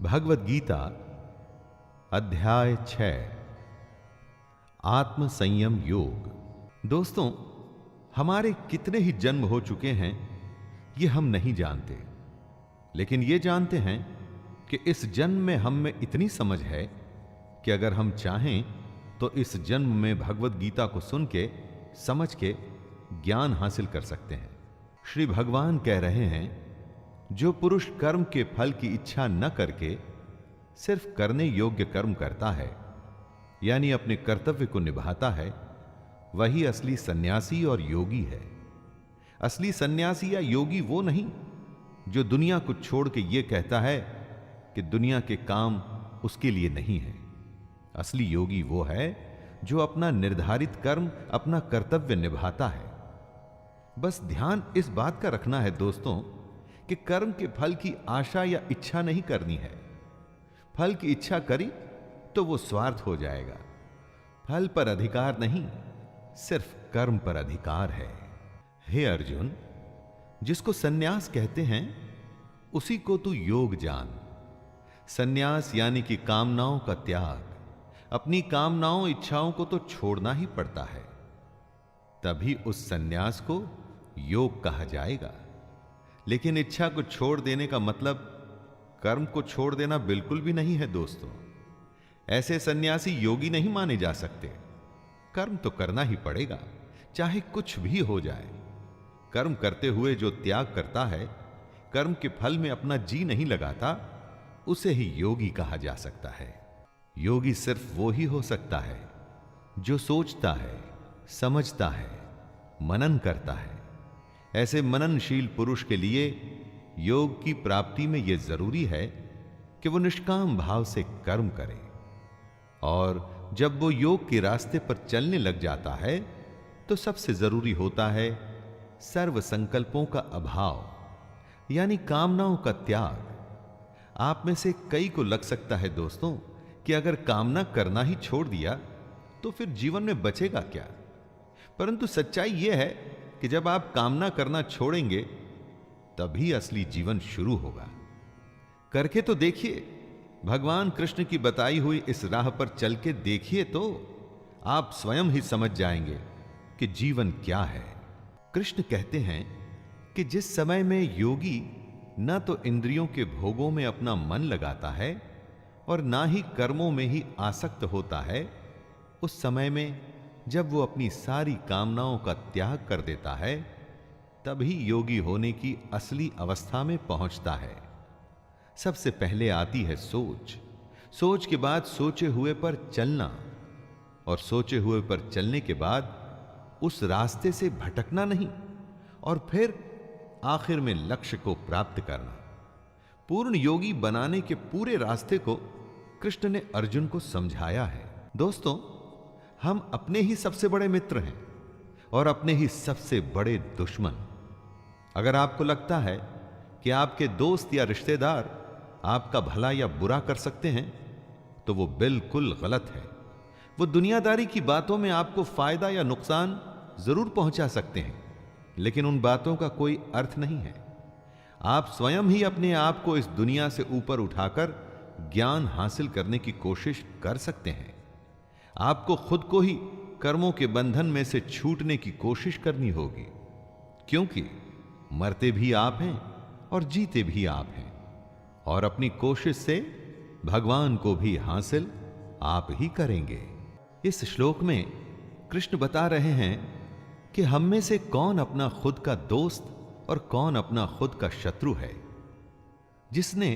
भगवद गीता अध्याय 6 आत्म संयम योग। दोस्तों, हमारे कितने ही जन्म हो चुके हैं ये हम नहीं जानते, लेकिन ये जानते हैं कि इस जन्म में हम में इतनी समझ है कि अगर हम चाहें तो इस जन्म में भगवद गीता को सुन के समझ के ज्ञान हासिल कर सकते हैं। श्री भगवान कह रहे हैं, जो पुरुष कर्म के फल की इच्छा न करके सिर्फ करने योग्य कर्म करता है, यानी अपने कर्तव्य को निभाता है, वही असली सन्यासी और योगी है। असली सन्यासी या योगी वो नहीं जो दुनिया को छोड़ के ये कहता है कि दुनिया के काम उसके लिए नहीं है। असली योगी वो है जो अपना निर्धारित कर्म, अपना कर्तव्य निभाता है। बस ध्यान इस बात का रखना है दोस्तों कि कर्म के फल की आशा या इच्छा नहीं करनी है। फल की इच्छा करी तो वो स्वार्थ हो जाएगा। फल पर अधिकार नहीं, सिर्फ कर्म पर अधिकार है। हे अर्जुन, जिसको सन्यास कहते हैं उसी को तू योग जान। सन्यास यानी कि कामनाओं का त्याग। अपनी कामनाओं, इच्छाओं को तो छोड़ना ही पड़ता है, तभी उस सन्यास को योग कहा जाएगा। लेकिन इच्छा को छोड़ देने का मतलब कर्म को छोड़ देना बिल्कुल भी नहीं है दोस्तों। ऐसे सन्यासी योगी नहीं माने जा सकते। कर्म तो करना ही पड़ेगा, चाहे कुछ भी हो जाए। कर्म करते हुए जो त्याग करता है, कर्म के फल में अपना जी नहीं लगाता, उसे ही योगी कहा जा सकता है। योगी सिर्फ वो ही हो सकता है जो सोचता है, समझता है, मनन करता है। ऐसे मननशील पुरुष के लिए योग की प्राप्ति में यह जरूरी है कि वो निष्काम भाव से कर्म करे। और जब वो योग के रास्ते पर चलने लग जाता है तो सबसे जरूरी होता है सर्व संकल्पों का अभाव, यानी कामनाओं का त्याग। आप में से कई को लग सकता है दोस्तों कि अगर कामना करना ही छोड़ दिया तो फिर जीवन में बचेगा क्या। परंतु सच्चाई यह है कि जब आप कामना करना छोड़ेंगे तभी असली जीवन शुरू होगा। करके तो देखिए, भगवान कृष्ण की बताई हुई इस राह पर चल के देखिए तो आप स्वयं ही समझ जाएंगे कि जीवन क्या है। कृष्ण कहते हैं कि जिस समय में योगी न तो इंद्रियों के भोगों में अपना मन लगाता है और ना ही कर्मों में ही आसक्त होता है, उस समय में जब वो अपनी सारी कामनाओं का त्याग कर देता है, तभी योगी होने की असली अवस्था में पहुंचता है। सबसे पहले आती है सोच। सोच के बाद सोचे हुए पर चलना, और सोचे हुए पर चलने के बाद उस रास्ते से भटकना नहीं, और फिर आखिर में लक्ष्य को प्राप्त करना। पूर्ण योगी बनाने के पूरे रास्ते को कृष्ण ने अर्जुन को समझाया है। दोस्तों, हम अपने ही सबसे बड़े मित्र हैं और अपने ही सबसे बड़े दुश्मन। अगर आपको लगता है कि आपके दोस्त या रिश्तेदार आपका भला या बुरा कर सकते हैं तो वो बिल्कुल गलत है। वो दुनियादारी की बातों में आपको फायदा या नुकसान जरूर पहुंचा सकते हैं, लेकिन उन बातों का कोई अर्थ नहीं है। आप स्वयं ही अपने आप को इस दुनिया से ऊपर उठाकर ज्ञान हासिल करने की कोशिश कर सकते हैं। आपको खुद को ही कर्मों के बंधन में से छूटने की कोशिश करनी होगी, क्योंकि मरते भी आप हैं और जीते भी आप हैं, और अपनी कोशिश से भगवान को भी हासिल आप ही करेंगे। इस श्लोक में कृष्ण बता रहे हैं कि हम में से कौन अपना खुद का दोस्त और कौन अपना खुद का शत्रु है। जिसने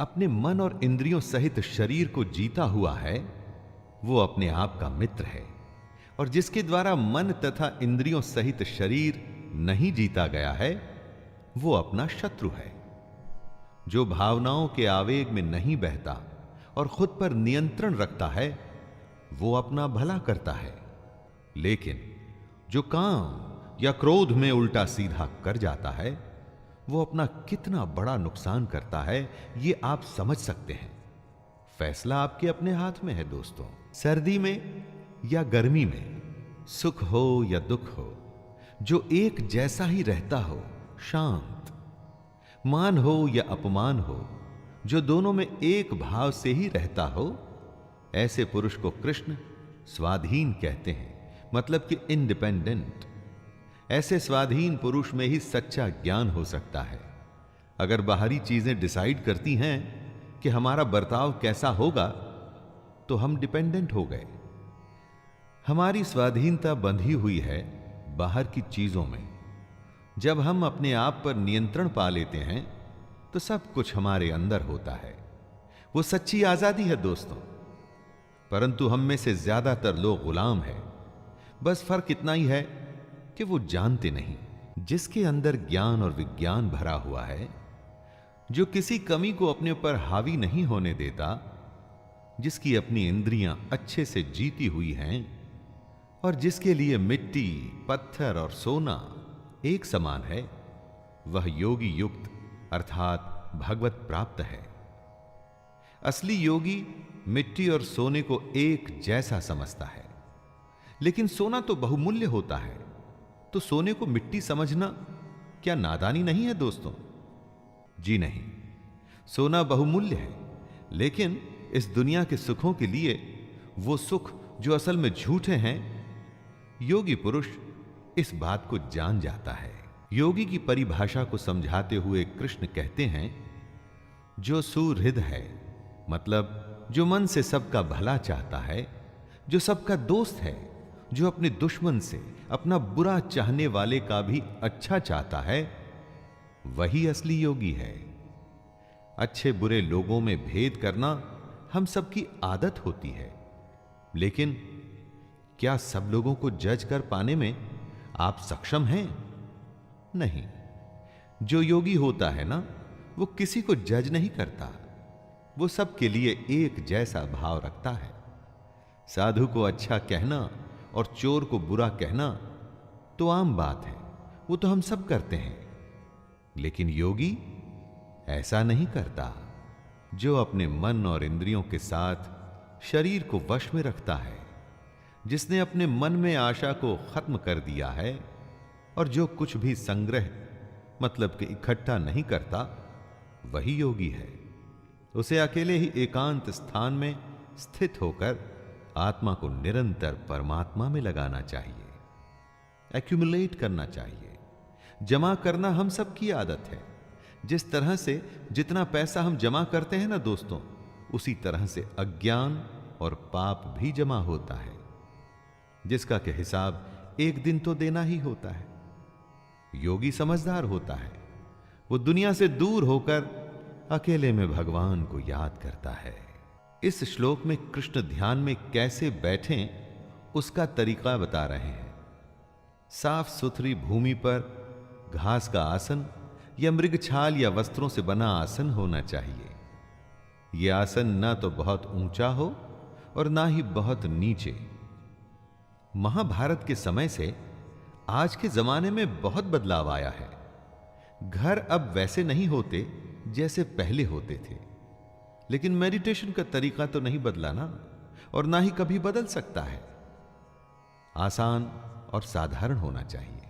अपने मन और इंद्रियों सहित शरीर को जीता हुआ है वो अपने आप का मित्र है, और जिसके द्वारा मन तथा इंद्रियों सहित शरीर नहीं जीता गया है वो अपना शत्रु है। जो भावनाओं के आवेग में नहीं बहता और खुद पर नियंत्रण रखता है वो अपना भला करता है, लेकिन जो काम या क्रोध में उल्टा सीधा कर जाता है वो अपना कितना बड़ा नुकसान करता है ये आप समझ सकते हैं। फैसला आपके अपने हाथ में है दोस्तों। सर्दी में या गर्मी में, सुख हो या दुख हो, जो एक जैसा ही रहता हो, शांत, मान हो या अपमान हो, जो दोनों में एक भाव से ही रहता हो, ऐसे पुरुष को कृष्ण स्वाधीन कहते हैं, मतलब कि इंडिपेंडेंट। ऐसे स्वाधीन पुरुष में ही सच्चा ज्ञान हो सकता है। अगर बाहरी चीजें डिसाइड करती हैं कि हमारा बर्ताव कैसा होगा, तो हम डिपेंडेंट हो गए। हमारी स्वाधीनता बंधी हुई है बाहर की चीजों में। जब हम अपने आप पर नियंत्रण पा लेते हैं तो सब कुछ हमारे अंदर होता है। वो सच्ची आजादी है दोस्तों। परंतु हम में से ज्यादातर लोग गुलाम हैं। बस फर्क इतना ही है कि वो जानते नहीं। जिसके अंदर ज्ञान और विज्ञान भरा हुआ है, जो किसी कमी को अपने ऊपर हावी नहीं होने देता, जिसकी अपनी इंद्रियां अच्छे से जीती हुई हैं और जिसके लिए मिट्टी, पत्थर और सोना एक समान है, वह योगी युक्त अर्थात भगवत प्राप्त है। असली योगी मिट्टी और सोने को एक जैसा समझता है। लेकिन सोना तो बहुमूल्य होता है, तो सोने को मिट्टी समझना क्या नादानी नहीं है दोस्तों? जी नहीं, सोना बहुमूल्य है, लेकिन इस दुनिया के सुखों के लिए वो सुख जो असल में झूठे हैं, योगी पुरुष इस बात को जान जाता है। योगी की परिभाषा को समझाते हुए कृष्ण कहते हैं, जो सुहृद है, मतलब जो मन से सबका भला चाहता है, जो सबका दोस्त है, जो अपने दुश्मन से, अपना बुरा चाहने वाले का भी अच्छा चाहता है, वही असली योगी है। अच्छे बुरे लोगों में भेद करना हम सबकी आदत होती है, लेकिन क्या सब लोगों को जज कर पाने में आप सक्षम हैं? नहीं। जो योगी होता है ना, वो किसी को जज नहीं करता। वो सबके लिए एक जैसा भाव रखता है। साधु को अच्छा कहना और चोर को बुरा कहना तो आम बात है, वो तो हम सब करते हैं। लेकिन योगी ऐसा नहीं करता। जो अपने मन और इंद्रियों के साथ शरीर को वश में रखता है, जिसने अपने मन में आशा को खत्म कर दिया है और जो कुछ भी संग्रह मतलब कि इकट्ठा नहीं करता, वही योगी है। उसे अकेले ही एकांत स्थान में स्थित होकर आत्मा को निरंतर परमात्मा में लगाना चाहिए, एक्यूमुलेट करना चाहिए। जमा करना हम सबकी आदत है। जिस तरह से जितना पैसा हम जमा करते हैं ना दोस्तों, उसी तरह से अज्ञान और पाप भी जमा होता है, जिसका के हिसाब एक दिन तो देना ही होता है। योगी समझदार होता है। वो दुनिया से दूर होकर अकेले में भगवान को याद करता है। इस श्लोक में कृष्ण ध्यान में कैसे बैठें, उसका तरीका बता रहे हैं। साफ सुथरी भूमि पर घास का आसन या मृगछाल या वस्त्रों से बना आसन होना चाहिए। यह आसन ना तो बहुत ऊंचा हो और ना ही बहुत नीचे। महाभारत के समय से आज के जमाने में बहुत बदलाव आया है। घर अब वैसे नहीं होते जैसे पहले होते थे, लेकिन मेडिटेशन का तरीका तो नहीं बदला ना, और ना ही कभी बदल सकता है। आसान और साधारण होना चाहिए,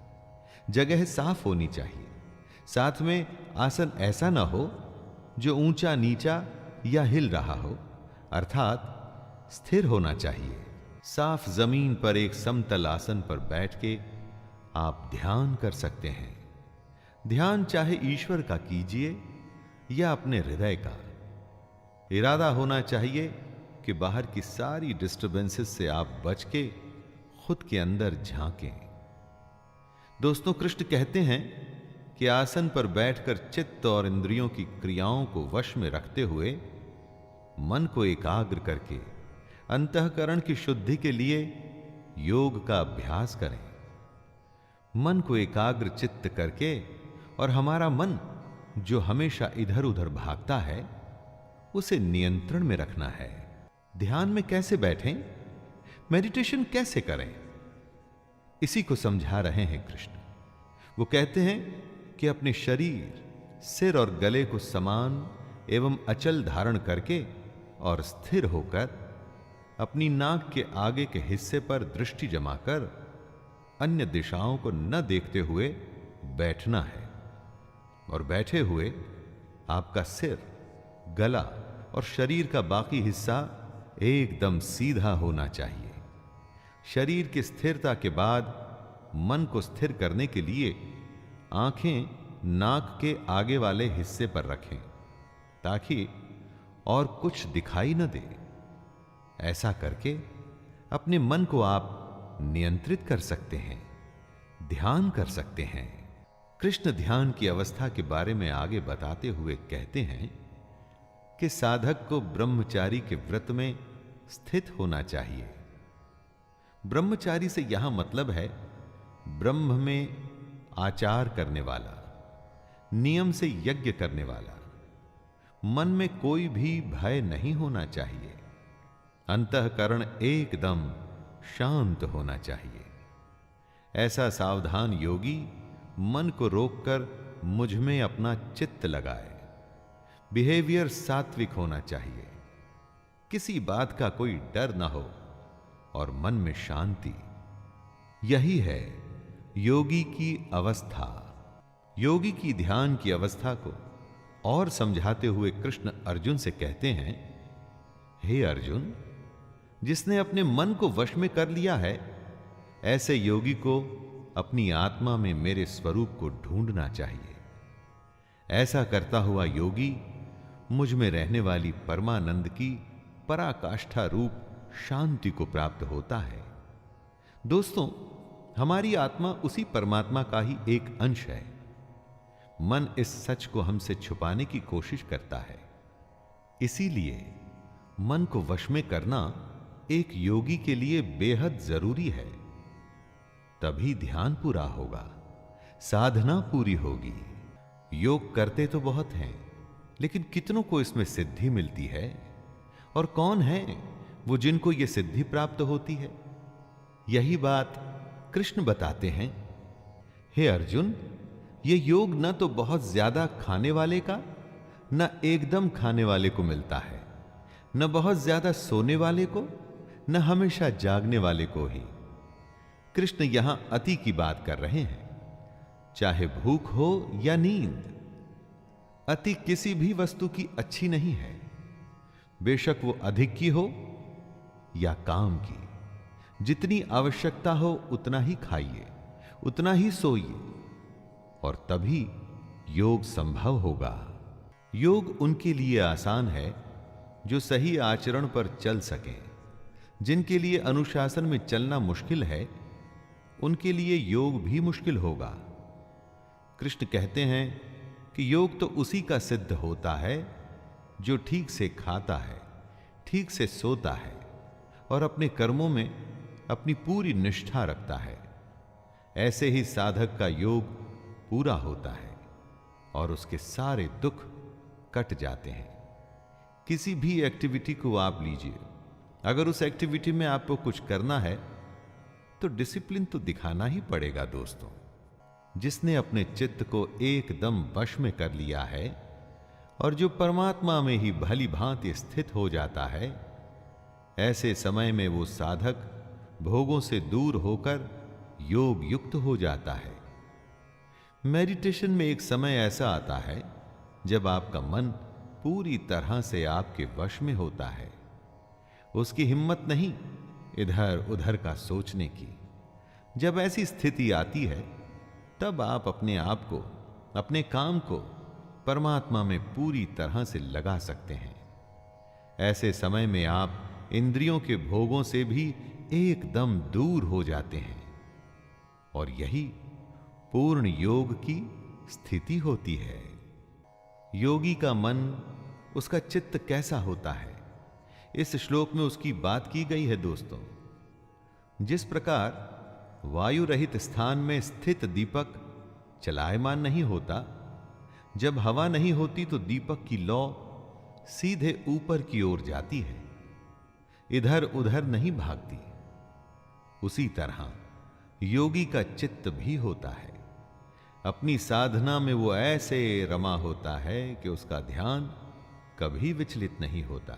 जगह साफ होनी चाहिए, साथ में आसन ऐसा ना हो जो ऊंचा नीचा या हिल रहा हो, अर्थात स्थिर होना चाहिए। साफ जमीन पर एक समतल आसन पर बैठ के आप ध्यान कर सकते हैं। ध्यान चाहे ईश्वर का कीजिए या अपने हृदय का। इरादा होना चाहिए कि बाहर की सारी डिस्टर्बेंसेस से आप बच के खुद के अंदर झांकें। दोस्तों, कृष्ण कहते हैं कि आसन पर बैठकर चित्त और इंद्रियों की क्रियाओं को वश में रखते हुए मन को एकाग्र करके अंतःकरण की शुद्धि के लिए योग का अभ्यास करें। मन को एकाग्र चित्त करके, और हमारा मन जो हमेशा इधर उधर भागता है, उसे नियंत्रण में रखना है। ध्यान में कैसे बैठें, मेडिटेशन कैसे करें, इसी को समझा रहे हैं कृष्ण। वो कहते हैं कि अपने शरीर, सिर और गले को समान एवं अचल धारण करके और स्थिर होकर अपनी नाक के आगे के हिस्से पर दृष्टि जमाकर अन्य दिशाओं को न देखते हुए बैठना है। और बैठे हुए आपका सिर गला और शरीर का बाकी हिस्सा एकदम सीधा होना चाहिए। शरीर की स्थिरता के बाद मन को स्थिर करने के लिए आंखें नाक के आगे वाले हिस्से पर रखें ताकि और कुछ दिखाई न दे। ऐसा करके अपने मन को आप नियंत्रित कर सकते हैं, ध्यान कर सकते हैं। कृष्ण ध्यान की अवस्था के बारे में आगे बताते हुए कहते हैं कि साधक को ब्रह्मचारी के व्रत में स्थित होना चाहिए। ब्रह्मचारी से यहां मतलब है ब्रह्म में आचार करने वाला, नियम से यज्ञ करने वाला। मन में कोई भी भय नहीं होना चाहिए। अंतःकरण एकदम शांत होना चाहिए। ऐसा सावधान योगी मन को रोककर मुझ में अपना चित्त लगाए। बिहेवियर सात्विक होना चाहिए। किसी बात का कोई डर ना हो और मन में शांति। यही है योगी की अवस्था। योगी की ध्यान की अवस्था को और समझाते हुए कृष्ण अर्जुन से कहते हैं, हे अर्जुन, जिसने अपने मन को वश में कर लिया है, ऐसे योगी को अपनी आत्मा में मेरे स्वरूप को ढूंढना चाहिए। ऐसा करता हुआ योगी मुझ में रहने वाली परमानंद की पराकाष्ठा रूप शांति को प्राप्त होता है। दोस्तों, हमारी आत्मा उसी परमात्मा का ही एक अंश है। मन इस सच को हमसे छुपाने की कोशिश करता है। इसीलिए मन को वश में करना एक योगी के लिए बेहद जरूरी है। तभी ध्यान पूरा होगा, साधना पूरी होगी। योग करते तो बहुत हैं, लेकिन कितनों को इसमें सिद्धि मिलती है? और कौन है वो जिनको ये सिद्धि प्राप्त होती है? यही बात कृष्ण बताते हैं। हे अर्जुन, ये योग न तो बहुत ज्यादा खाने वाले का, न एकदम खाने वाले को मिलता है, न बहुत ज्यादा सोने वाले को, न हमेशा जागने वाले को ही। कृष्ण यहां अति की बात कर रहे हैं, चाहे भूख हो या नींद। अति किसी भी वस्तु की अच्छी नहीं है, बेशक वो अधिक की हो या काम की। जितनी आवश्यकता हो उतना ही खाइए, उतना ही सोइए, और तभी योग संभव होगा। योग उनके लिए आसान है जो सही आचरण पर चल सकें। जिनके लिए अनुशासन में चलना मुश्किल है, उनके लिए योग भी मुश्किल होगा। कृष्ण कहते हैं कि योग तो उसी का सिद्ध होता है जो ठीक से खाता है, ठीक से सोता है और अपने कर्मों में अपनी पूरी निष्ठा रखता है। ऐसे ही साधक का योग पूरा होता है और उसके सारे दुख कट जाते हैं। किसी भी एक्टिविटी को आप लीजिए, अगर उस एक्टिविटी में आपको कुछ करना है तो डिसिप्लिन तो दिखाना ही पड़ेगा। दोस्तों, जिसने अपने चित्त को एकदम वश में कर लिया है और जो परमात्मा में ही भली भांति स्थित हो जाता है, ऐसे समय में वो साधक भोगों से दूर होकर योग युक्त हो जाता है। मेडिटेशन में एक समय ऐसा आता है जब आपका मन पूरी तरह से आपके वश में होता है। उसकी हिम्मत नहीं इधर उधर का सोचने की। जब ऐसी स्थिति आती है, तब आप अपने आप को, अपने काम को परमात्मा में पूरी तरह से लगा सकते हैं। ऐसे समय में आप इंद्रियों के भोगों से भी एकदम दूर हो जाते हैं और यही पूर्ण योग की स्थिति होती है। योगी का मन, उसका चित्त कैसा होता है, इस श्लोक में उसकी बात की गई है। दोस्तों, जिस प्रकार वायु रहित स्थान में स्थित दीपक चलायमान नहीं होता, जब हवा नहीं होती तो दीपक की लौ सीधे ऊपर की ओर जाती है, इधर उधर नहीं भागती। उसी तरह योगी का चित्त भी होता है। अपनी साधना में वो ऐसे रमा होता है कि उसका ध्यान कभी विचलित नहीं होता।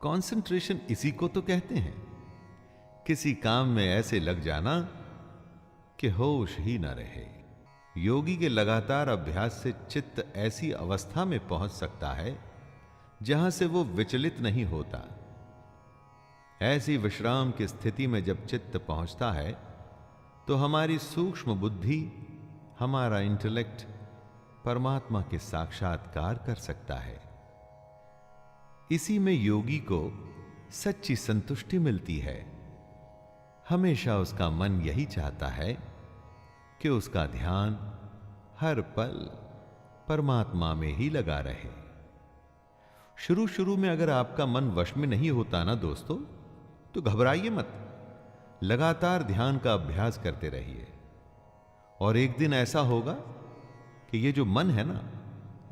कंसंट्रेशन इसी को तो कहते हैं। किसी काम में ऐसे लग जाना कि होश ही न रहे। योगी के लगातार अभ्यास से चित्त ऐसी अवस्था में पहुंच सकता है जहां से वो विचलित नहीं होता। ऐसी विश्राम की स्थिति में जब चित्त पहुंचता है तो हमारी सूक्ष्म बुद्धि, हमारा इंटेलेक्ट परमात्मा के साक्षात्कार कर सकता है। इसी में योगी को सच्ची संतुष्टि मिलती है। हमेशा उसका मन यही चाहता है कि उसका ध्यान हर पल परमात्मा में ही लगा रहे। शुरू शुरू में अगर आपका मन वश में नहीं होता ना दोस्तों, तो घबराइए मत। लगातार ध्यान का अभ्यास करते रहिए और एक दिन ऐसा होगा कि ये जो मन है ना,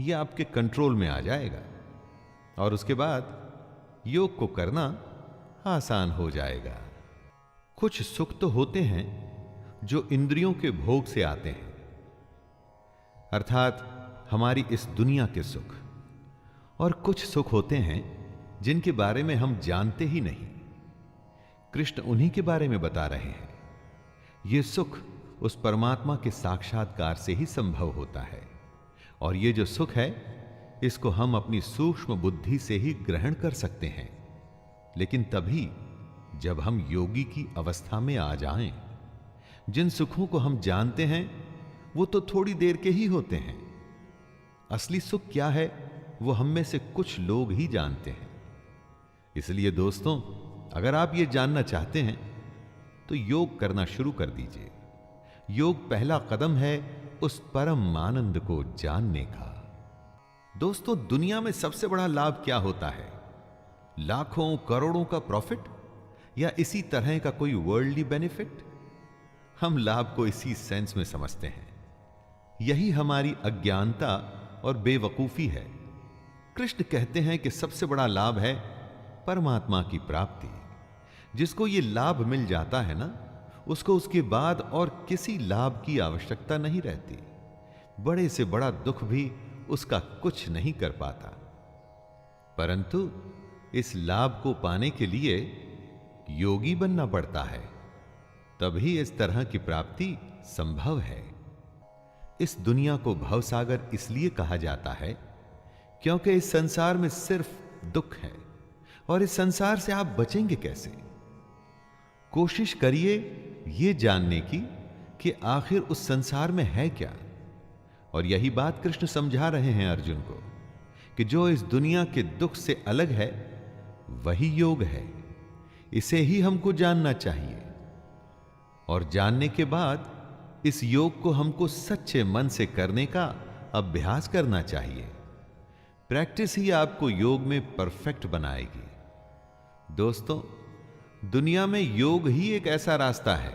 ये आपके कंट्रोल में आ जाएगा और उसके बाद योग को करना आसान हो जाएगा। कुछ सुख तो होते हैं जो इंद्रियों के भोग से आते हैं, अर्थात हमारी इस दुनिया के सुख, और कुछ सुख होते हैं जिनके बारे में हम जानते ही नहीं। कृष्ण उन्हीं के बारे में बता रहे हैं। यह सुख उस परमात्मा के साक्षात्कार से ही संभव होता है और यह जो सुख है, इसको हम अपनी सूक्ष्म बुद्धि से ही ग्रहण कर सकते हैं, लेकिन तभी जब हम योगी की अवस्था में आ जाएं। जिन सुखों को हम जानते हैं वो तो थोड़ी देर के ही होते हैं। असली सुख क्या है वो हम में से कुछ लोग ही जानते हैं। इसलिए दोस्तों, अगर आप ये जानना चाहते हैं तो योग करना शुरू कर दीजिए। योग पहला कदम है उस परम आनंद को जानने का। दोस्तों, दुनिया में सबसे बड़ा लाभ क्या होता है? लाखों करोड़ों का प्रॉफिट या इसी तरह का कोई वर्ल्डली बेनिफिट? हम लाभ को इसी सेंस में समझते हैं। यही हमारी अज्ञानता और बेवकूफी है। कृष्ण कहते हैं कि सबसे बड़ा लाभ है परमात्मा की प्राप्ति। जिसको ये लाभ मिल जाता है ना, उसको उसके बाद और किसी लाभ की आवश्यकता नहीं रहती। बड़े से बड़ा दुख भी उसका कुछ नहीं कर पाता। परंतु इस लाभ को पाने के लिए योगी बनना पड़ता है, तभी इस तरह की प्राप्ति संभव है। इस दुनिया को भवसागर इसलिए कहा जाता है क्योंकि इस संसार में सिर्फ दुख है और इस संसार से आप बचेंगे कैसे? कोशिश करिए यह जानने की कि आखिर उस संसार में है क्या। और यही बात कृष्ण समझा रहे हैं अर्जुन को कि जो इस दुनिया के दुख से अलग है वही योग है। इसे ही हमको जानना चाहिए और जानने के बाद इस योग को हमको सच्चे मन से करने का अभ्यास करना चाहिए। प्रैक्टिस ही आपको योग में परफेक्ट बनाएगी। दोस्तों, दुनिया में योग ही एक ऐसा रास्ता है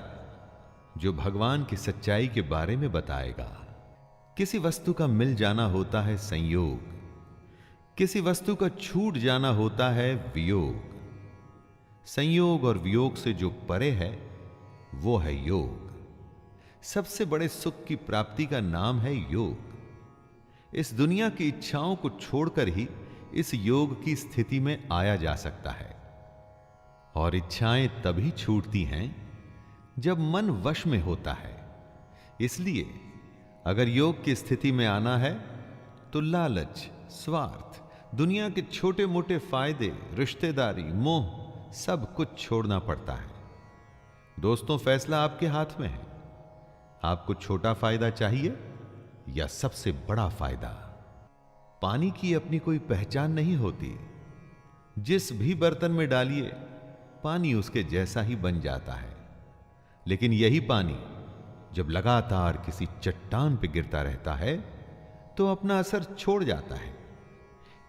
जो भगवान की सच्चाई के बारे में बताएगा। किसी वस्तु का मिल जाना होता है संयोग, किसी वस्तु का छूट जाना होता है वियोग। संयोग और वियोग से जो परे है वो है योग। सबसे बड़े सुख की प्राप्ति का नाम है योग। इस दुनिया की इच्छाओं को छोड़कर ही इस योग की स्थिति में आया जा सकता है। और इच्छाएं तभी छूटती हैं जब मन वश में होता है। इसलिए अगर योग की स्थिति में आना है तो लालच, स्वार्थ, दुनिया के छोटे मोटे फायदे, रिश्तेदारी, मोह सब कुछ छोड़ना पड़ता है। दोस्तों, फैसला आपके हाथ में है। आपको छोटा फायदा चाहिए या सबसे बड़ा फायदा? पानी की अपनी कोई पहचान नहीं होती। जिस भी बर्तन में डालिए पानी उसके जैसा ही बन जाता है। लेकिन यही पानी जब लगातार किसी चट्टान पर गिरता रहता है तो अपना असर छोड़ जाता है।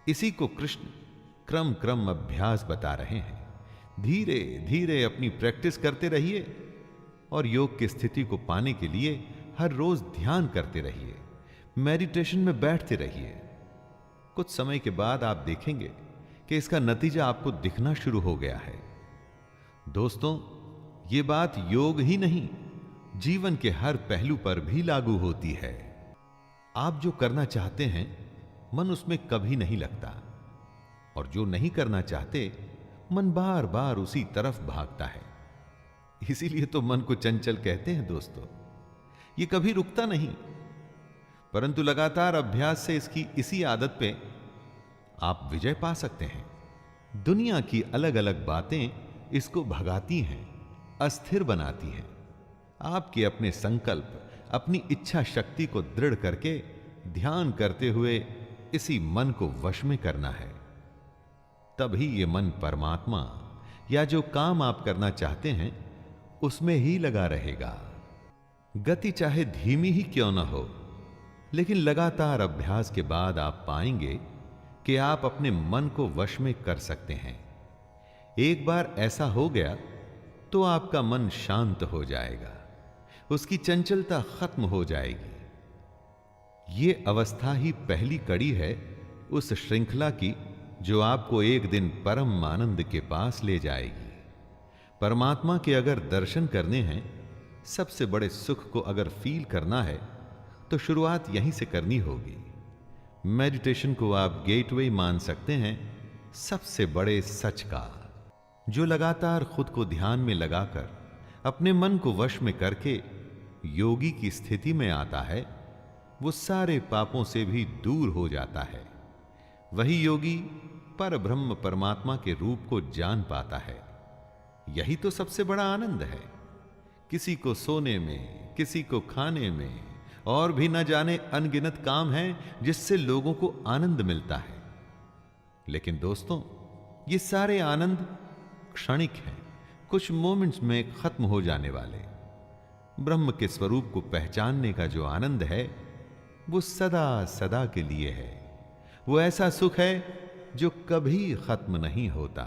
इसी को कृष्ण क्रम क्रम अभ्यास बता रहे हैं। धीरे धीरे अपनी प्रैक्टिस करते रहिए और योग की स्थिति को पाने के लिए हर रोज ध्यान करते रहिए, मेडिटेशन में बैठते रहिए। कुछ समय के बाद आप देखेंगे कि इसका नतीजा आपको दिखना शुरू हो गया है। दोस्तों, ये बात योग ही नहीं, जीवन के हर पहलू पर भी लागू होती है। आप जो करना चाहते हैं मन उसमें कभी नहीं लगता, और जो नहीं करना चाहते मन बार बार उसी तरफ भागता है। इसीलिए तो मन को चंचल कहते हैं। दोस्तों, ये कभी रुकता नहीं, परंतु लगातार अभ्यास से इसकी इसी आदत पे आप विजय पा सकते हैं। दुनिया की अलग अलग बातें इसको भगाती हैं, अस्थिर बनाती हैं। आपके अपने संकल्प, अपनी इच्छा शक्ति को दृढ़ करके ध्यान करते हुए इसी मन को वश में करना है। तभी ये मन परमात्मा या जो काम आप करना चाहते हैं उसमें ही लगा रहेगा। गति चाहे धीमी ही क्यों न हो, लेकिन लगातार अभ्यास के बाद आप पाएंगे कि आप अपने मन को वश में कर सकते हैं। एक बार ऐसा हो गया तो आपका मन शांत हो जाएगा, उसकी चंचलता खत्म हो जाएगी। ये अवस्था ही पहली कड़ी है उस श्रृंखला की जो आपको एक दिन परम आनंद के पास ले जाएगी। परमात्मा के अगर दर्शन करने हैं, सबसे बड़े सुख को अगर फील करना है तो शुरुआत यहीं से करनी होगी। मेडिटेशन को आप गेटवे मान सकते हैं सबसे बड़े सच का। जो लगातार खुद को ध्यान में लगाकर अपने मन को वश में करके योगी की स्थिति में आता है, वो सारे पापों से भी दूर हो जाता है। वही योगी पर ब्रह्म परमात्मा के रूप को जान पाता है। यही तो सबसे बड़ा आनंद है। किसी को सोने में, किसी को खाने में, और भी न जाने अनगिनत काम हैं जिससे लोगों को आनंद मिलता है। लेकिन दोस्तों, ये सारे आनंद क्षणिक हैं, कुछ मोमेंट्स में खत्म हो जाने वाले। ब्रह्म के स्वरूप को पहचानने का जो आनंद है वो सदा सदा के लिए है। वो ऐसा सुख है जो कभी खत्म नहीं होता।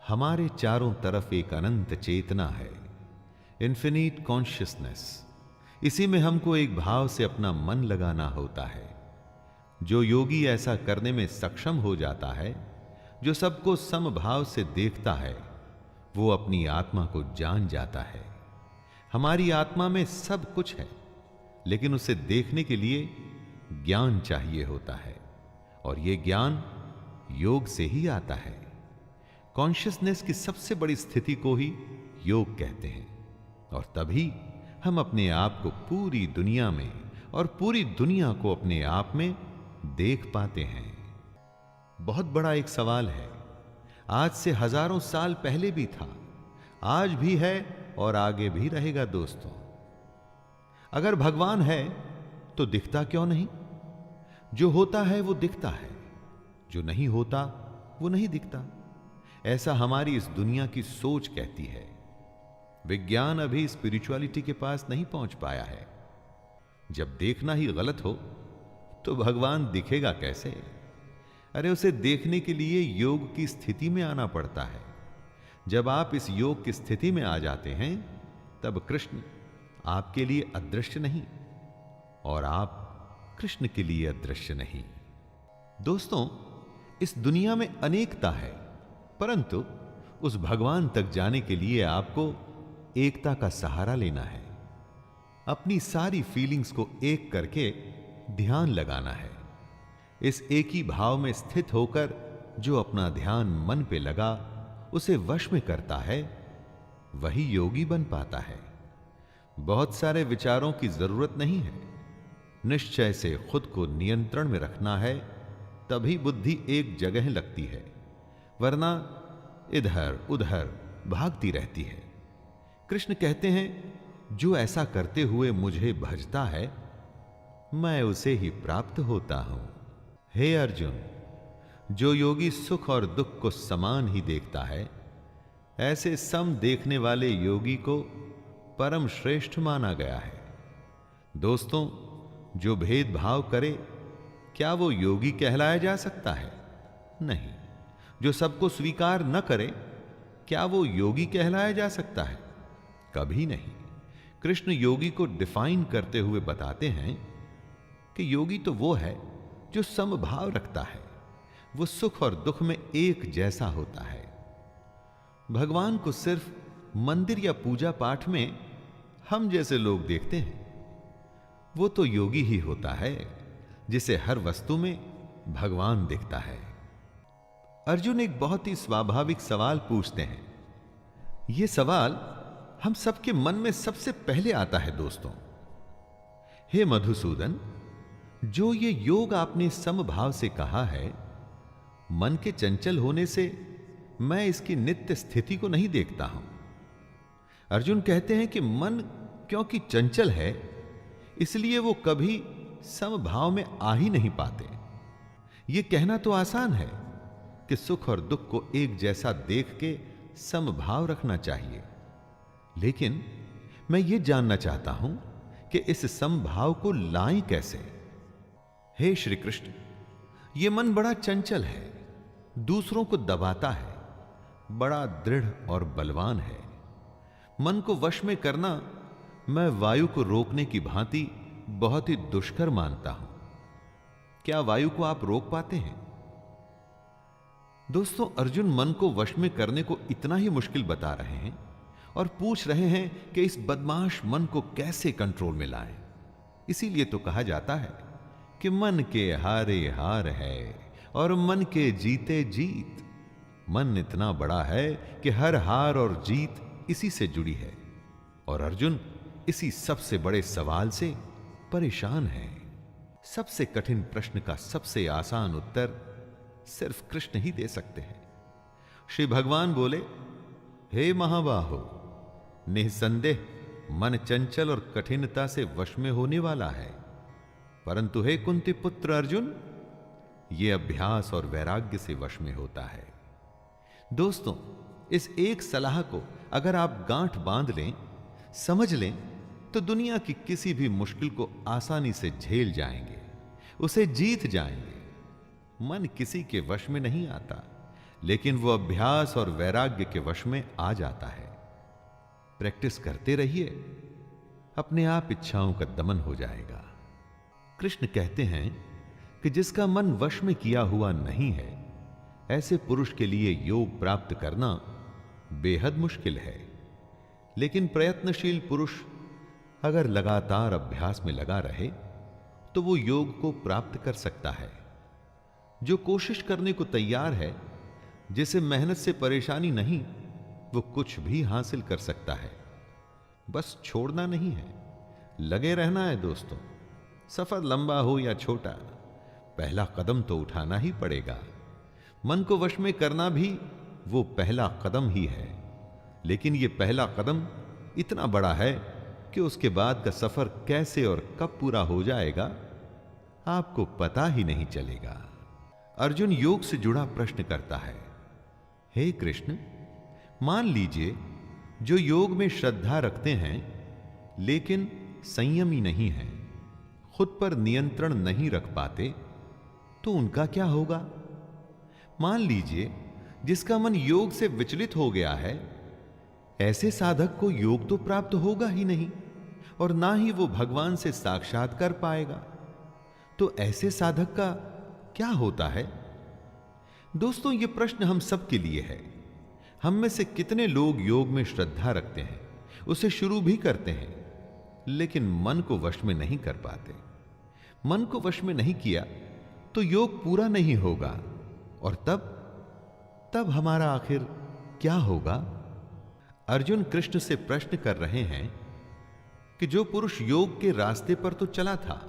हमारे चारों तरफ एक अनंत चेतना है, इन्फिनिट कॉन्शियसनेस। इसी में हमको एक भाव से अपना मन लगाना होता है। जो योगी ऐसा करने में सक्षम हो जाता है, जो सबको समभाव से देखता है, वो अपनी आत्मा को जान जाता है। हमारी आत्मा में सब कुछ है, लेकिन उसे देखने के लिए ज्ञान चाहिए होता है, और यह ज्ञान योग से ही आता है। कॉन्शियसनेस की सबसे बड़ी स्थिति को ही योग कहते हैं, और तभी हम अपने आप को पूरी दुनिया में और पूरी दुनिया को अपने आप में देख पाते हैं। बहुत बड़ा एक सवाल है, आज से हजारों साल पहले भी था, आज भी है और आगे भी रहेगा। दोस्तों, अगर भगवान है तो दिखता क्यों नहीं? जो होता है वो दिखता है, जो नहीं होता वो नहीं दिखता। ऐसा हमारी इस दुनिया की सोच कहती है। विज्ञान अभी स्पिरिचुअलिटी के पास नहीं पहुंच पाया है। जब देखना ही गलत हो तो भगवान दिखेगा कैसे? अरे, उसे देखने के लिए योग की स्थिति में आना पड़ता है। जब आप इस योग की स्थिति में आ जाते हैं, तब कृष्ण आपके लिए अदृश्य नहीं और आप कृष्ण के लिए अदृश्य नहीं। दोस्तों, इस दुनिया में अनेकता है, परंतु उस भगवान तक जाने के लिए आपको एकता का सहारा लेना है। अपनी सारी फीलिंग्स को एक करके ध्यान लगाना है। इस एक ही भाव में स्थित होकर जो अपना ध्यान मन पे लगा, उसे वश में करता है, वही योगी बन पाता है। बहुत सारे विचारों की जरूरत नहीं है। निश्चय से खुद को नियंत्रण में रखना है, तभी बुद्धि एक जगह लगती है, वरना इधर उधर भागती रहती है। कृष्ण कहते हैं, जो ऐसा करते हुए मुझे भजता है, मैं उसे ही प्राप्त होता हूं। हे अर्जुन, जो योगी सुख और दुख को समान ही देखता है, ऐसे सम देखने वाले योगी को परम श्रेष्ठ माना गया है। दोस्तों, जो भेदभाव करे, क्या वो योगी कहलाया जा सकता है? नहीं। जो सबको स्वीकार न करे, क्या वो योगी कहलाया जा सकता है? कभी नहीं। कृष्ण योगी को डिफाइन करते हुए बताते हैं कि योगी तो वो है जो समभाव रखता है, वो सुख और दुख में एक जैसा होता है। भगवान को सिर्फ मंदिर या पूजा पाठ में हम जैसे लोग देखते हैं। वो तो योगी ही होता है जिसे हर वस्तु में भगवान दिखता है। अर्जुन एक बहुत ही स्वाभाविक सवाल पूछते हैं। यह सवाल हम सबके मन में सबसे पहले आता है। दोस्तों, हे मधुसूदन, जो ये योग आपने समभाव से कहा है, मन के चंचल होने से मैं इसकी नित्य स्थिति को नहीं देखता हूं। अर्जुन कहते हैं कि मन क्योंकि चंचल है, इसलिए वो कभी समभाव में आ ही नहीं पाते। यह कहना तो आसान है कि सुख और दुख को एक जैसा देख के समभाव रखना चाहिए, लेकिन मैं यह जानना चाहता हूं कि इस समभाव को लाएं कैसे। हे श्री कृष्ण, यह मन बड़ा चंचल है, दूसरों को दबाता है, बड़ा दृढ़ और बलवान है। मन को वश में करना मैं वायु को रोकने की भांति बहुत ही दुष्कर मानता हूं। क्या वायु को आप रोक पाते हैं? दोस्तों, अर्जुन मन को वश में करने को इतना ही मुश्किल बता रहे हैं और पूछ रहे हैं कि इस बदमाश मन को कैसे कंट्रोल में लाएं। इसीलिए तो कहा जाता है कि मन के हारे हार है और मन के जीते जीत। मन इतना बड़ा है कि हर हार और जीत इसी से जुड़ी है, और अर्जुन इसी सबसे बड़े सवाल से परेशान है। सबसे कठिन प्रश्न का सबसे आसान उत्तर सिर्फ कृष्ण ही दे सकते हैं। श्री भगवान बोले, हे महाबाहो, निसंदेह मन चंचल और कठिनता से वश में होने वाला है, परंतु हे कुंती पुत्र अर्जुन, यह अभ्यास और वैराग्य से वश में होता है। दोस्तों, इस एक सलाह को अगर आप गांठ बांध लें, समझ लें, तो दुनिया की किसी भी मुश्किल को आसानी से झेल जाएंगे, उसे जीत जाएंगे। मन किसी के वश में नहीं आता, लेकिन वो अभ्यास और वैराग्य के वश में आ जाता है। प्रैक्टिस करते रहिए, अपने आप इच्छाओं का दमन हो जाएगा। कृष्ण कहते हैं कि जिसका मन वश में किया हुआ नहीं है, ऐसे पुरुष के लिए योग प्राप्त करना बेहद मुश्किल है। लेकिन प्रयत्नशील पुरुष अगर लगातार अभ्यास में लगा रहे तो वो योग को प्राप्त कर सकता है। जो कोशिश करने को तैयार है, जिसे मेहनत से परेशानी नहीं, वो कुछ भी हासिल कर सकता है। बस छोड़ना नहीं है, लगे रहना है। दोस्तों, सफर लंबा हो या छोटा, पहला कदम तो उठाना ही पड़ेगा। मन को वश में करना भी वो पहला कदम ही है, लेकिन ये पहला कदम इतना बड़ा है कि उसके बाद का सफर कैसे और कब पूरा हो जाएगा, आपको पता ही नहीं चलेगा। अर्जुन योग से जुड़ा प्रश्न करता है, हे कृष्ण, मान लीजिए जो योग में श्रद्धा रखते हैं लेकिन संयमी नहीं है, खुद पर नियंत्रण नहीं रख पाते, तो उनका क्या होगा? मान लीजिए जिसका मन योग से विचलित हो गया है, ऐसे साधक को योग तो प्राप्त होगा ही नहीं और ना ही वो भगवान से साक्षात्कार पाएगा। तो ऐसे साधक का क्या होता है? दोस्तों, ये प्रश्न हम सब के लिए है। हम में से कितने लोग योग में श्रद्धा रखते हैं, उसे शुरू भी करते हैं, लेकिन मन को वश में नहीं कर पाते। मन को वश में नहीं किया तो योग पूरा नहीं होगा, और तब हमारा आखिर क्या होगा? अर्जुन कृष्ण से प्रश्न कर रहे हैं कि जो पुरुष योग के रास्ते पर तो चला था,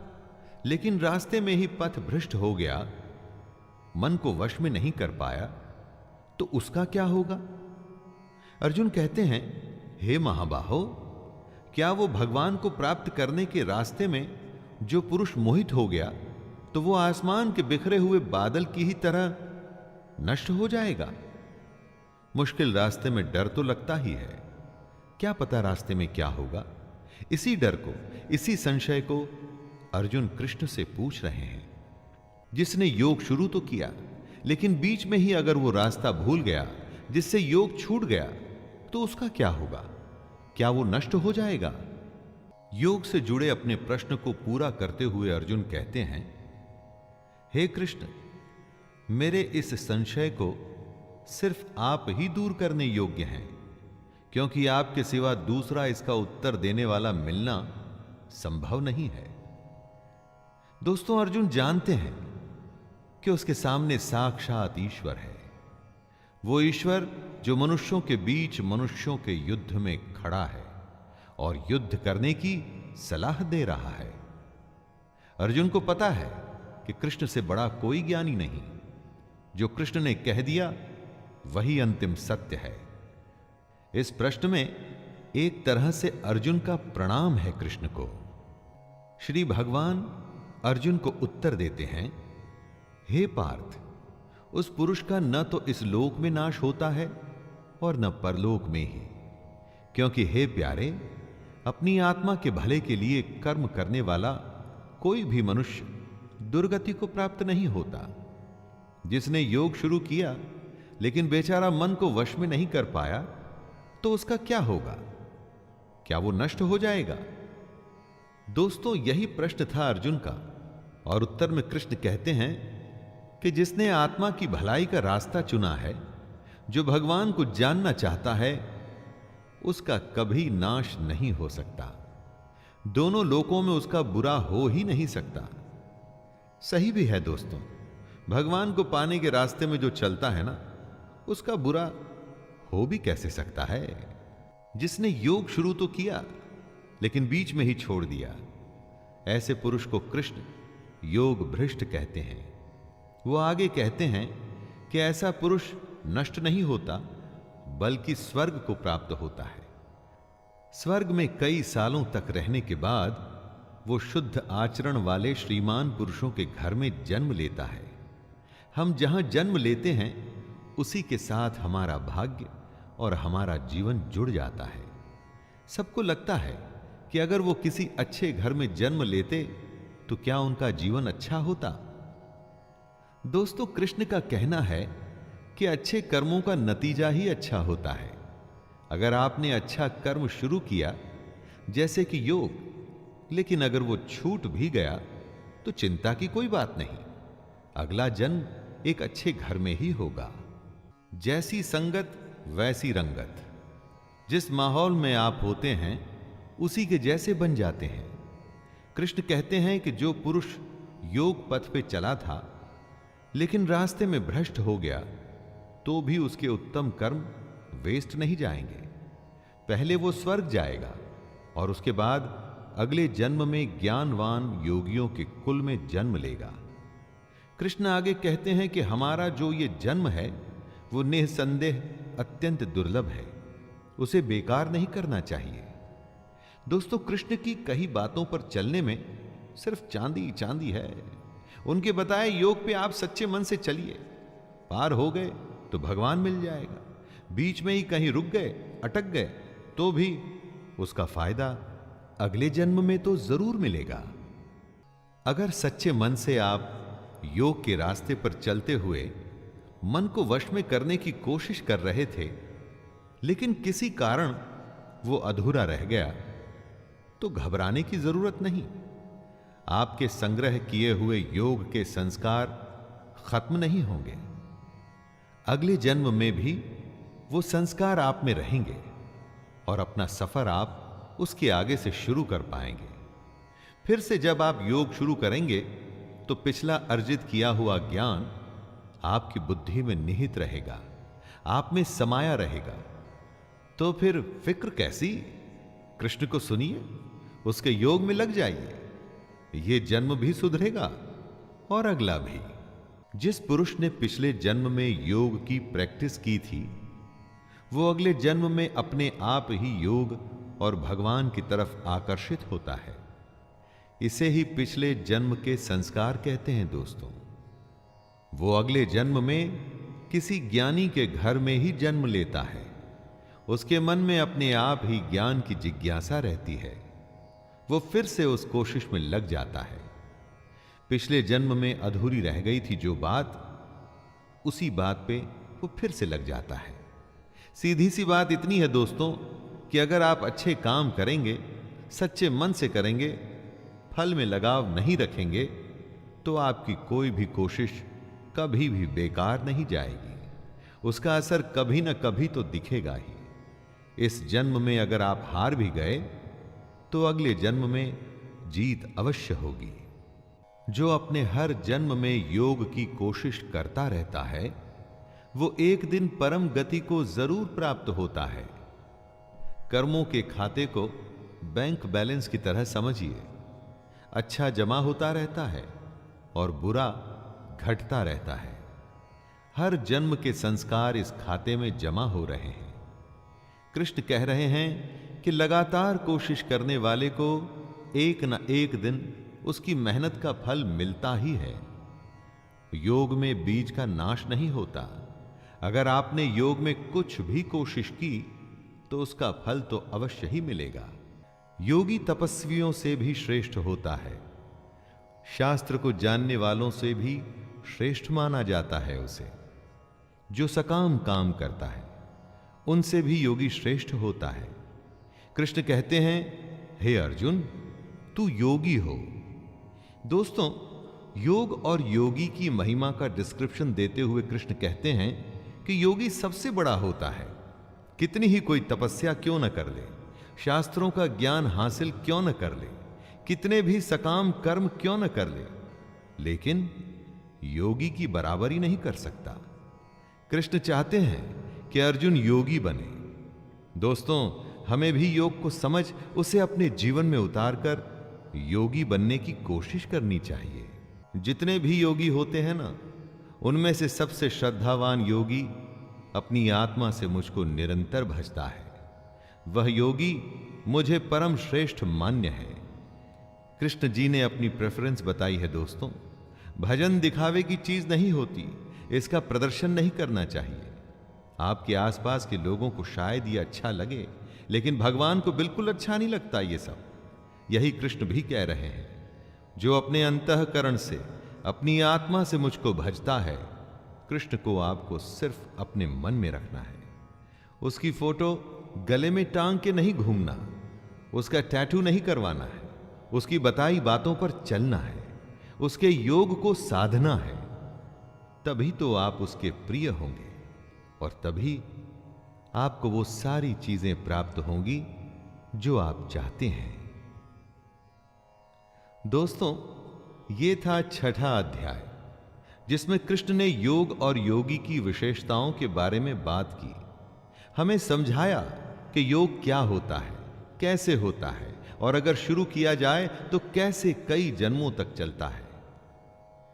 लेकिन रास्ते में ही पथ भ्रष्ट हो गया, मन को वश में नहीं कर पाया, तो उसका क्या होगा? अर्जुन कहते हैं, हे महाबाहो, क्या वो भगवान को प्राप्त करने के रास्ते में जो पुरुष मोहित हो गया, तो वो आसमान के बिखरे हुए बादल की ही तरह नष्ट हो जाएगा? मुश्किल रास्ते में डर तो लगता ही है, क्या पता रास्ते में क्या होगा। इसी डर को, इसी संशय को अर्जुन कृष्ण से पूछ रहे हैं। जिसने योग शुरू तो किया, लेकिन बीच में ही अगर वो रास्ता भूल गया, जिससे योग छूट गया, तो उसका क्या होगा? क्या वो नष्ट हो जाएगा? योग से जुड़े अपने प्रश्न को पूरा करते हुए अर्जुन कहते हैं, हे कृष्ण, मेरे इस संशय को सिर्फ आप ही दूर करने योग्य हैं, क्योंकि आपके सिवा दूसरा इसका उत्तर देने वाला मिलना संभव नहीं है। दोस्तों, अर्जुन जानते हैं कि उसके सामने साक्षात ईश्वर है। वो ईश्वर जो मनुष्यों के बीच मनुष्यों के युद्ध में खड़ा है और युद्ध करने की सलाह दे रहा है। अर्जुन को पता है कि कृष्ण से बड़ा कोई ज्ञानी नहीं, जो कृष्ण ने कह दिया वही अंतिम सत्य है। इस प्रश्न में एक तरह से अर्जुन का प्रणाम है कृष्ण को। श्री भगवान अर्जुन को उत्तर देते हैं, हे पार्थ, उस पुरुष का न तो इस लोक में नाश होता है और न परलोक में ही, क्योंकि हे प्यारे, अपनी आत्मा के भले के लिए कर्म करने वाला कोई भी मनुष्य दुर्गति को प्राप्त नहीं होता। जिसने योग शुरू किया लेकिन बेचारा मन को वश में नहीं कर पाया, तो उसका क्या होगा? क्या वो नष्ट हो जाएगा? दोस्तों, यही प्रश्न था अर्जुन का, और उत्तर में कृष्ण कहते हैं कि जिसने आत्मा की भलाई का रास्ता चुना है, जो भगवान को जानना चाहता है, उसका कभी नाश नहीं हो सकता। दोनों लोकों में उसका बुरा हो ही नहीं सकता। सही भी है दोस्तों, भगवान को पाने के रास्ते में जो चलता है ना, उसका बुरा हो भी कैसे सकता है। जिसने योग शुरू तो किया लेकिन बीच में ही छोड़ दिया, ऐसे पुरुष को कृष्ण योग भ्रष्ट कहते हैं। वो आगे कहते हैं कि ऐसा पुरुष नष्ट नहीं होता, बल्कि स्वर्ग को प्राप्त होता है। स्वर्ग में कई सालों तक रहने के बाद वो शुद्ध आचरण वाले श्रीमान पुरुषों के घर में जन्म लेता है। हम जहां जन्म लेते हैं, उसी के साथ हमारा भाग्य और हमारा जीवन जुड़ जाता है। सबको लगता है कि अगर वो किसी अच्छे घर में जन्म लेते तो क्या उनका जीवन अच्छा होता। दोस्तों, कृष्ण का कहना है कि अच्छे कर्मों का नतीजा ही अच्छा होता है। अगर आपने अच्छा कर्म शुरू किया, जैसे कि योग, लेकिन अगर वो छूट भी गया तो चिंता की कोई बात नहीं, अगला जन्म एक अच्छे घर में ही होगा। जैसी संगत वैसी रंगत। जिस माहौल में आप होते हैं उसी के जैसे बन जाते हैं। कृष्ण कहते हैं कि जो पुरुष योग पथ पे चला था लेकिन रास्ते में भ्रष्ट हो गया, तो भी उसके उत्तम कर्म वेस्ट नहीं जाएंगे। पहले वो स्वर्ग जाएगा और उसके बाद अगले जन्म में ज्ञानवान योगियों के कुल में जन्म लेगा। कृष्ण आगे कहते हैं कि हमारा जो ये जन्म है वो निसंदेह अत्यंत दुर्लभ है, उसे बेकार नहीं करना चाहिए। दोस्तों, कृष्ण की कई बातों पर चलने में सिर्फ चांदी चांदी है। उनके बताए योग पे आप सच्चे मन से चलिए, पार हो गए तो भगवान मिल जाएगा, बीच में ही कहीं रुक गए, अटक गए, तो भी उसका फायदा अगले जन्म में तो जरूर मिलेगा। अगर सच्चे मन से आप योग के रास्ते पर चलते हुए मन को वश में करने की कोशिश कर रहे थे, लेकिन किसी कारण वो अधूरा रह गया, तो घबराने की जरूरत नहीं। आपके संग्रह किए हुए योग के संस्कार खत्म नहीं होंगे। अगले जन्म में भी वो संस्कार आप में रहेंगे और अपना सफर आप उसके आगे से शुरू कर पाएंगे। फिर से जब आप योग शुरू करेंगे तो पिछला अर्जित किया हुआ ज्ञान आपकी बुद्धि में निहित रहेगा, आप में समाया रहेगा। तो फिर फिक्र कैसी? कृष्ण को सुनिए, उसके योग में लग जाइए। ये जन्म भी सुधरेगा और अगला भी। जिस पुरुष ने पिछले जन्म में योग की प्रैक्टिस की थी, वो अगले जन्म में अपने आप ही योग और भगवान की तरफ आकर्षित होता है। इसे ही पिछले जन्म के संस्कार कहते हैं दोस्तों। वो अगले जन्म में किसी ज्ञानी के घर में ही जन्म लेता है। उसके मन में अपने आप ही ज्ञान की जिज्ञासा रहती है। वो फिर से उस कोशिश में लग जाता है। पिछले जन्म में अधूरी रह गई थी जो बात, उसी बात पे वो फिर से लग जाता है। सीधी सी बात इतनी है दोस्तों कि अगर आप अच्छे काम करेंगे, सच्चे मन से करेंगे, फल में लगाव नहीं रखेंगे, तो आपकी कोई भी कोशिश कभी भी बेकार नहीं जाएगी। उसका असर कभी ना कभी तो दिखेगा ही। इस जन्म में अगर आप हार भी गए तो अगले जन्म में जीत अवश्य होगी। जो अपने हर जन्म में योग की कोशिश करता रहता है, वो एक दिन परम गति को जरूर प्राप्त होता है। कर्मों के खाते को बैंक बैलेंस की तरह समझिए। अच्छा जमा होता रहता है और बुरा घटता रहता है। हर जन्म के संस्कार इस खाते में जमा हो रहे हैं। कृष्ण कह रहे हैं कि लगातार कोशिश करने वाले को एक न एक दिन उसकी मेहनत का फल मिलता ही है। योग में बीज का नाश नहीं होता। अगर आपने योग में कुछ भी कोशिश की तो उसका फल तो अवश्य ही मिलेगा। योगी तपस्वियों से भी श्रेष्ठ होता है। शास्त्र को जानने वालों से भी श्रेष्ठ माना जाता है उसे। जो सकाम काम करता है उनसे भी योगी श्रेष्ठ होता है। कृष्ण कहते हैं, हे अर्जुन, तू योगी हो। दोस्तों, योग और योगी की महिमा का डिस्क्रिप्शन देते हुए कृष्ण कहते हैं कि योगी सबसे बड़ा होता है। कितनी ही कोई तपस्या क्यों न कर ले, शास्त्रों का ज्ञान हासिल क्यों न कर ले, कितने भी सकाम कर्म क्यों न कर ले, लेकिन योगी की बराबरी नहीं कर सकता। कृष्ण चाहते हैं कि अर्जुन योगी बने। दोस्तों, हमें भी योग को समझ उसे अपने जीवन में उतारकर योगी बनने की कोशिश करनी चाहिए। जितने भी योगी होते हैं ना, उनमें से सबसे श्रद्धावान योगी अपनी आत्मा से मुझको निरंतर भजता है। वह योगी मुझे परम श्रेष्ठ मान्य है। कृष्ण जी ने अपनी प्रेफरेंस बताई है। दोस्तों, भजन दिखावे की चीज नहीं होती, इसका प्रदर्शन नहीं करना चाहिए। आपके आसपास के लोगों को शायद ये अच्छा लगे, लेकिन भगवान को बिल्कुल अच्छा नहीं लगता ये सब। यही कृष्ण भी कह रहे हैं। जो अपने अंतःकरण से, अपनी आत्मा से मुझको भजता है, कृष्ण को आपको सिर्फ अपने मन में रखना है। उसकी फोटो गले में टांग के नहीं घूमना, उसका टैटू नहीं करवाना है, उसकी बताई बातों पर चलना है, उसके योग को साधना है। तभी तो आप उसके प्रिय होंगे और तभी आपको वो सारी चीजें प्राप्त होंगी जो आप चाहते हैं। दोस्तों, ये था छठा अध्याय, जिसमें कृष्ण ने योग और योगी की विशेषताओं के बारे में बात की। हमें समझाया कि योग क्या होता है, कैसे होता है, और अगर शुरू किया जाए तो कैसे कई जन्मों तक चलता है।